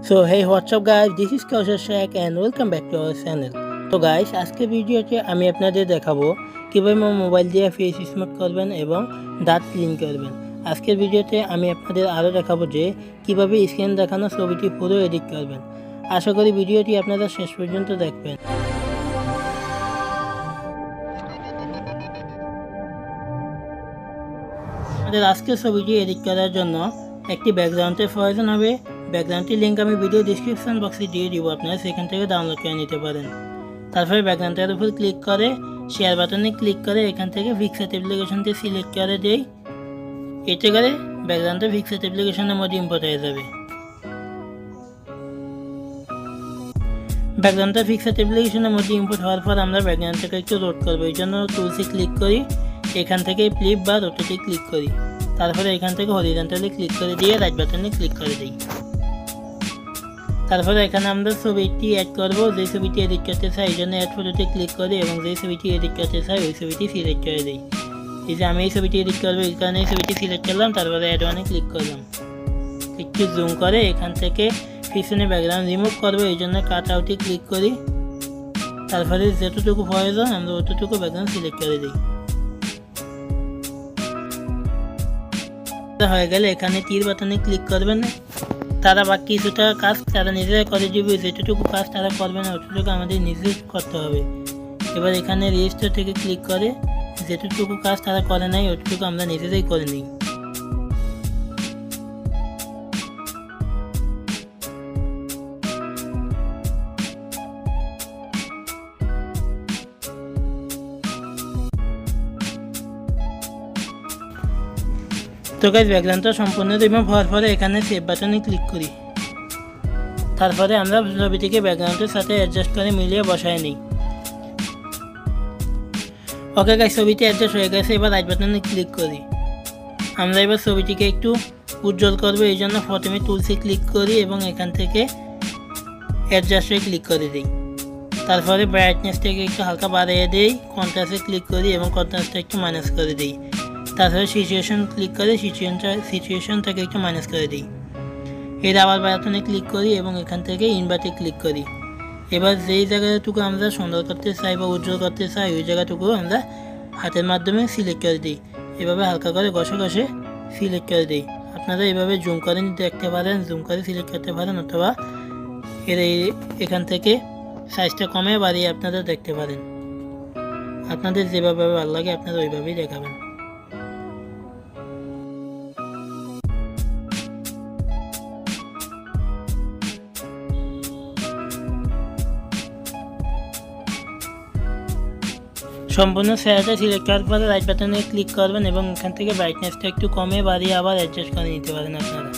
So hey, what's up guys, this is Kaushal Shaikh and welcome back to our channel. তো guys, আজকের ভিডিওতে আমি আপনাদের দেখাবো কিভাবে মোবাইল দিয়ে ফেস স্মুথ করবেন এবং দাঁত ক্লিন করবেন। আজকের ভিডিওতে আমি আপনাদের আরও দেখাবো যে কিভাবে স্ক্রিন দেখানো ছবিটি পুরো এডিট করবেন। আশা করি ভিডিওটি আপনারা শেষ পর্যন্ত দেখবেন। আমাদের আজকের ছবিটি এডিট করার জন্য একটি ব্যাকগ্রাউন্ডের প্রয়োজন হবে। ব্যাকগ্রাউন্ডটির লিঙ্ক আমি ভিডিও ডিসক্রিপশন বক্সে দিয়ে দিব, আপনারা সেখান থেকে ডাউনলোড করে নিতে পারেন। তারপরে ব্যাকগ্রাউন্ডের উপর ক্লিক করে শেয়ার বাটনে ক্লিক করে এখান থেকে পিক্সার্ট অ্যাপ্লিকেশনটি সিলেক্ট করে দেই। এতে করে ব্যাকগ্রাউন্ডে পিক্সার্ট অ্যাপ্লিকেশনের মধ্যে ইম্পোর্ট হয়ে যাবে। ব্যাকগ্রাউন্ডটা পিক্সার্ট অ্যাপ্লিকেশনের মধ্যে ইম্পোর্ট হওয়ার পর আমরা ব্যাকগ্রাউন্ডটাকে একটু রোট করবো। এই জন্য টুলসে ক্লিক করি, এখান থেকে ফ্লিপ বা রোটেটে ক্লিক করি, তারপরে এখান থেকে হরিজন্টালে ক্লিক করে দিয়ে রাইট বাটনে ক্লিক করে দিই। তারপরে এখানে আমরা ছবিটি অ্যাড করব, যে ছবিটি এডিট করতে চাই এই জন্য অ্যাড ফটোতে ক্লিক করি এবং যে ছবিটি এডিট করতে চাই ওই ছবিটি সিলেক্ট করে দিই। এই যে আমি এই ছবিটি এডিট করবো, এই কারণে এই ছবিটি সিলেক্ট করলাম, তারপরে অ্যাড ওয়ানে ক্লিক করলাম। একটু জুম করে এখান থেকে পিছনে ব্যাকগ্রাউন্ড রিমুভ করবো, এই জন্য কাট আউটে ক্লিক করি, তারপরে যতটুকু প্রয়োজন আমরা অতটুকু ব্যাকগ্রাউন্ড সিলেক্ট করে দিই। হয়ে গেলে এখানে তীর বাটনে ক্লিক করবেন। তারা বাকি কিছুটা কাজ তারা নিজেরা করে দিবে, যেটুকু কাজ তারা করবে না ওটুকু আমাদের নিজে করতে হবে। এবার এখানে রেজিস্টার থেকে ক্লিক করে যেটুকু কাজ তারা করে নাই ওটুকু আমরা নিজেরাই করে নিই। তো গাইস, ব্যাকগ্রাউন্ডটা সম্পূর্ণ রিমুভ হওয়ার পরে এখানে সেভ বাটনে ক্লিক করি, তারপরে আমরা ছবিটিকে ব্যাকগ্রাউন্ডের সাথে অ্যাডজাস্ট করে মিলিয়ে বসায় নিই। ওকে গাইস, ছবিটি অ্যাডজাস্ট হয়ে গেছে। এবার রাইট বাটনে ক্লিক করি। আমরা এবার ছবিটিকে একটু উজ্জ্বল করবো, এই জন্য প্রথমে টুলসে ক্লিক করি এবং এখান থেকে অ্যাডজাস্টে ক্লিক করে দিই। তারপরে ব্রাইটনেসটাকে একটু হালকা বাড়িয়ে দিই, কন্ট্রাস্টে ক্লিক করি এবং কন্ট্রাস্টটা একটু মাইনাস করে দিই। তারপরে সিচুয়েশন ক্লিক করে সিচুয়েশনটাকে একটু মাইনাস করে দিই। এর আবার বাটনে ক্লিক করি এবং এখান থেকে ইনভার্টে ক্লিক করি। এবার যেই জায়গাটুকু আমরা সুন্দর করতে চাই বা উজ্জ্বল করতে চাই ওই জায়গাটুকু আমরা হাতের মাধ্যমে সিলেক্ট করে দিই। এভাবে হালকা করে ঘষে ঘষে সিলেক্ট করে দিই। আপনারা এভাবে জুম করে দেখতে পারেন, জুম করে সিলেক্ট করতে পারেন, অথবা এখান থেকে সাইজটা কমে বাড়িয়ে আপনারা দেখতে পারেন। আপনাদের যেভাবে ভালো লাগে আপনারা ওইভাবেই দেখাবেন। সম্পূর্ণ চেহারাটা সিলেক্ট করার পরে রাইট বাটনে ক্লিক করবেন এবং এখান থেকে ব্রাইটনেসটা একটু কমে বাড়িয়ে আবার অ্যাডজাস্ট করে নিতে পারেন আপনারা।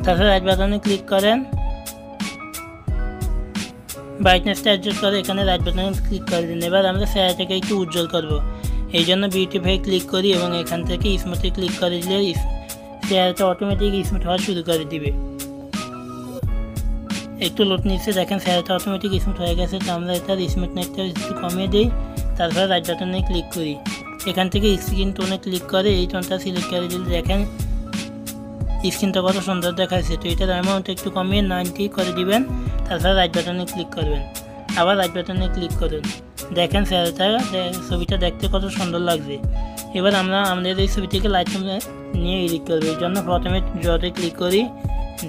তারপরে রাইট বাটনে ক্লিক করেন, ব্রাইটনেসটা অ্যাডজাস্ট করে এখানে রাইট বাটনে ক্লিক করে দিন। এবার আমরা চেহারাটাকে একটু উজ্জ্বল করবো, এই জন্য বিউটিফাই ক্লিক করি এবং এখান থেকে স্মুথে ক্লিক করে দিলে চেহারাটা অটোমেটিক স্মুথ হওয়া শুরু করে দিবে। একটু লোড নিচ্ছে, দেখেন চেহারাটা অটোমেটিক স্মুথ হয়ে গেছে। তো আমরা এটার স্মুথনেসটা একটু কমিয়ে দিই, তারপরে রাইট বাটনে ক্লিক করি, এখান থেকে স্ক্রিন টোনে ক্লিক করে এই টোনটা সিলেক্ট করে দিলে দেখেন স্ক্রিনটা কত সুন্দর দেখাচ্ছে। তো এটার অ্যামাউন্ট একটু কমিয়ে 90 করে দিবেন, তারপরে রাইট বাটনে ক্লিক করবেন, আবার রাইট বাটনে ক্লিক করুন, দেখেন ছবিটা দেখতে কত সুন্দর লাগছে। এবার আমরা আমাদের এই ছবিটিকে লাইটরুমে নিয়ে এডিট করবো। এই জন্য প্রথমে ড্রতে ক্লিক করি,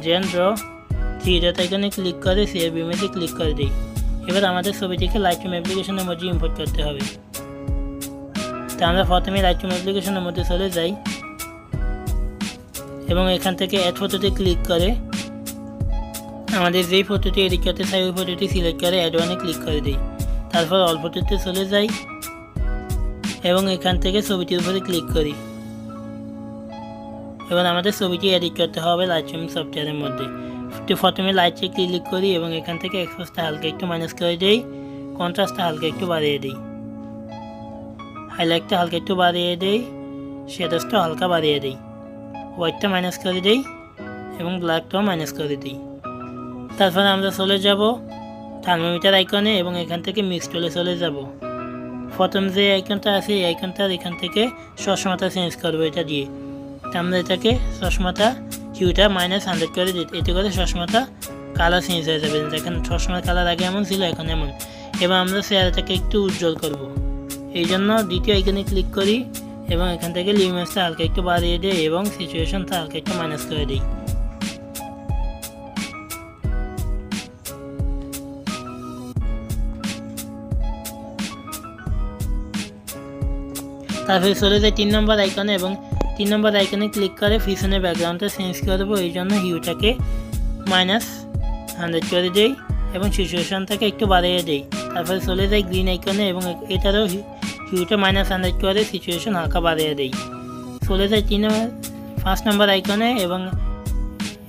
জেন ড্র 3 ডট আইকনে ক্লিক করে সেভ ইমেজে ক্লিক করে দিই। এবার আমাদের ছবিটিকে লাইটরুম অ্যাপ্লিকেশনের মধ্যে ইম্পোর্ট করতে হবে। তো আমরা প্রথমে লাইটরুম অ্যাপ্লিকেশনের মধ্যে চলে যাই এবং এখান থেকে অ্যাড ফটোতে ক্লিক করে আমাদের যেই ফটোটি এডিট করতে চাই ওই ফটোটি সিলেক্ট করে অ্যাড ওয়ানে ক্লিক করে দিই। তারপর অল ফটোতে চলে যাই এবং এখান থেকে ছবিটির উপরে ক্লিক করি। এবার আমাদের ছবিটি এডিট করতে হবে লাইটরুম সফটওয়্যারের মধ্যে। প্রথমে লাইটে ক্লিক করি এবং এখান থেকে এক্সপোজটা হালকা একটু মাইনাস করে দিই, কন্ট্রাস্টটা হালকা একটু বাড়িয়ে দিই, হাইলাইটটা হালকা একটু বাড়িয়ে দিই, শ্যাডোসটা হালকা বাড়িয়ে দিই, হোয়াইটটা মাইনাস করে দিই এবং ব্ল্যাকটাও মাইনাস করে দিই। তারপরে আমরা চলে যাব থার্মোমিটার আইকনে এবং এখান থেকে মিক্স টুলে চলে যাব। প্রথম যে আইকনটা আছে এই আইকনটার এখান থেকে চশমাটা চেঞ্জ করবো এটা দিয়ে। আমরা এটাকে চশমাটা হিউটা -100 করে দিই, এতে করে চশমাটা কালার চেঞ্জ হয়ে যাবে। দেখেন চশমার কালার আগে এমন ছিল, এখন এমন। এবার আমরা চেহারাটাকে একটু উজ্জ্বল করব, এই জন্য দ্বিতীয় আইকনে ক্লিক করি এবং এখান থেকে লিউমিনেন্সটা হালকা একটু বাড়িয়ে দিই এবং সিচুয়েশনটা হালকা একটু মাইনাস করে দিই। তারপরে চলে যায় 3 নম্বর আইকনে এবং 3 নম্বর আইকনে ক্লিক করে পিছনের ব্যাকগ্রাউন্ডটা চেঞ্জ করবো, এই জন্য হিউটাকে -100 করে দিই এবং সিচুয়েশনটাকে একটু বাড়িয়ে দিই। তারপরে চলে যায় গ্রিন আইকনে এবং এটারও হিউটা -100 করে সিচুয়েশন হালকা বাড়িয়ে দিই। চলে যায় 5 নম্বর আইকনে এবং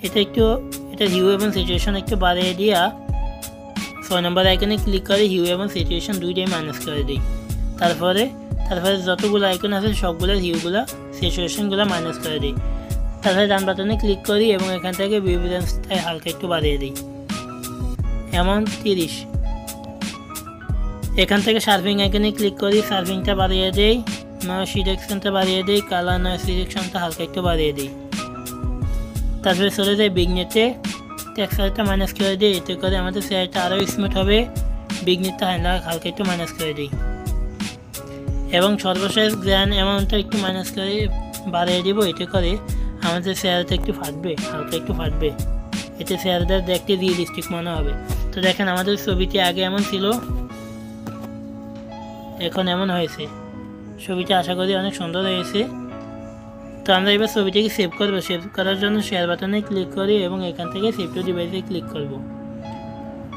এটা হিউ এবং সিচুয়েশন একটু বাড়িয়ে দিয়া 6 নম্বর আইকনে ক্লিক করে হিউ এবং সিচুয়েশন দুইটাই মাইনাস করে দিই। তারপরে যতগুলো আইকন আছে সবগুলো হিউগুলো সিচুয়েশনগুলো মাইনাস করে দিই। তারপরে ডান বাটনে ক্লিক করি এবং এখান থেকে ভিব্রেন্সটা হালকা একটু বাড়িয়ে দিই, এমন 30। এখান থেকে সার্ফিং আইকনে ক্লিক করি, সার্ফিংটা বাড়িয়ে দিই, নয়েজ রিডাকশনটা বাড়িয়ে দিই, কালার নয়েজ রিডাকশনটা হালকা একটু বাড়িয়ে দিই। তারপরে চলে যায় বিগনেটে, টেক্সচারটা মাইনাস করে দিই, এতে করে আমাদের চেহারাটা আরও স্মুথ হবে। বিগনেটটা হালকা একটু মাইনাস করে দিই এবং সর্বশেষ গ্র্যান্ড অ্যামাউন্টটা একটু মাইনাস করে বাড়িয়ে দিব, এতে করে আমাদের চেহারাটা একটু ফাটবে, হালকা একটু ফাটবে, এতে চেহারাটা দেখতে রিয়েলিস্টিক মনে হবে। তো দেখেন আমাদের ছবিটি আগে এমন ছিল, এখন এমন হয়েছে। ছবিটা আশা করি অনেক সুন্দর হয়েছে। তো আমরা এবার ছবিটাকে সেভ করবো। সেভ করার জন্য শেয়ার বাটনে ক্লিক করি এবং এখান থেকে সেভ টু ডিভাইসে ক্লিক করব।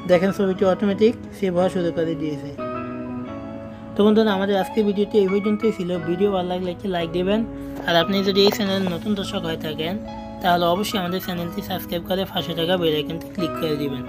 দেখেন ছবিটি অটোমেটিক সেভ হওয়া শুরু করে দিয়েছে। তো বন্ধুরা, আমাদের আজকের ভিডিওটি এই পর্যন্তই ছিল। ভিডিও ভালো লাগলে একটি লাইক দেবেন, আর আপনি যদি এই চ্যানেলের নতুন দর্শক হয়ে থাকেন তাহলে অবশ্যই আমাদের চ্যানেলটি সাবস্ক্রাইব করে পাশে থাকা বেল আইকনটি ক্লিক করে দিবেন।